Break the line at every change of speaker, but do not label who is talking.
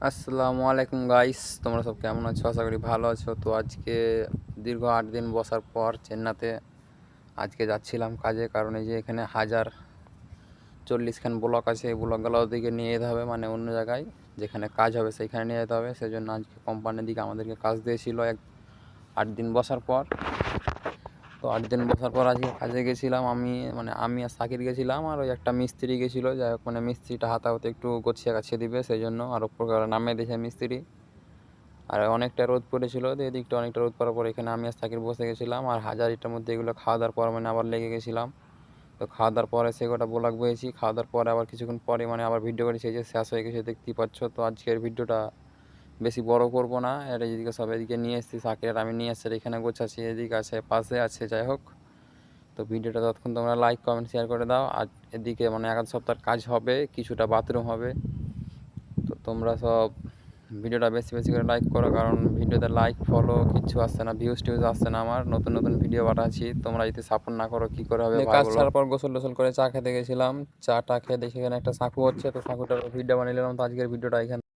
আসসালামু আলাইকুম গাইস, তোমরা সব কেমন আছো? আশা করি ভালো আছো। তো আজকে দীর্ঘ 8 দিন বসার পর চেন্নাইতে আজকে যাচ্ছিলাম কাজে, কারণ এই যে এখানে 1040খান ব্লক আছে, এই ব্লকগুলো ওদিকে নিয়ে যেতে হবে, মানে অন্য জায়গায় যেখানে কাজ হবে সেইখানে নিয়ে যেতে হবে। সেই জন্য আজকে কোম্পানির দিকে আমাদেরকে কাজ দিয়েছিল 8 দিন বসার পর। তো 8 দিন বসার পর আজকে কাজে গেছিলাম আমি আর সাকির গেছিলাম, আর ওই একটা মিস্ত্রি গেছিলো। যাই হোক, মানে মিস্ত্রিটা হাতাহতি একটু গছিয়ে গাছিয়ে দিবে, সেই জন্য আর উপর নামিয়ে দিয়েছে মিস্ত্রি। আর অনেকটা রোদ পড়েছিল, তো এদিকটা অনেকটা রোদ পড়ার পর এখানে আমি আর সাকির বসে গেছিলাম, আর 1000 ইটার মধ্যে এগুলো খাওয়া দাওয়ার পর মানে আবার লেগে গেছিলাম। তো খাওয়া দাওয়ার পরে সে গোটা ব্লগ বয়েছি, খাওয়া দাওয়ার পরে আবার কিছুক্ষণ পরে মানে আবার ভিডিও করেছি, এই যে শেষ হয়ে গেছে দেখতেই পাচ্ছ। তো আজকের ভিডিওটা বেশি বড় করব না, আর এদিকে সব এদিকে নিয়ে এসেছি, সাকির আর আমি নিয়ে এসেছি, এখানে গোছাচ্ছি, এদিকে আছে পাশে আছে। যাই হোক, তো ভিডিওটা ততক্ষণ তোমরা লাইক কমেন্ট শেয়ার করে দাও। আর এদিকে মানে 1 সপ্তাহের কাজ হবে, কিছুটা বাথরুম হবে। তো তোমরা সব ভিডিওটা বেশি বেশি করে লাইক করো, কারণ ভিডিওতে লাইক ফলো কিচ্ছু আসছে না, ভিউজ টিউজ আসছে না। আমার নতুন নতুন ভিডিও পাঠাচ্ছি, তোমরা যদি সাপোর্ট না করো কী করে হবে ভাই? কাজ ছাড়ার পর গোসল টোসল করে চা খেতে গেছিলাম, চাটা খেয়ে দেখি এখানে একটা সাঁকু হচ্ছে, তো সাঁকুটার ভিডিও বানিয়ে নিলাম। তো আজকের ভিডিওটা এখানে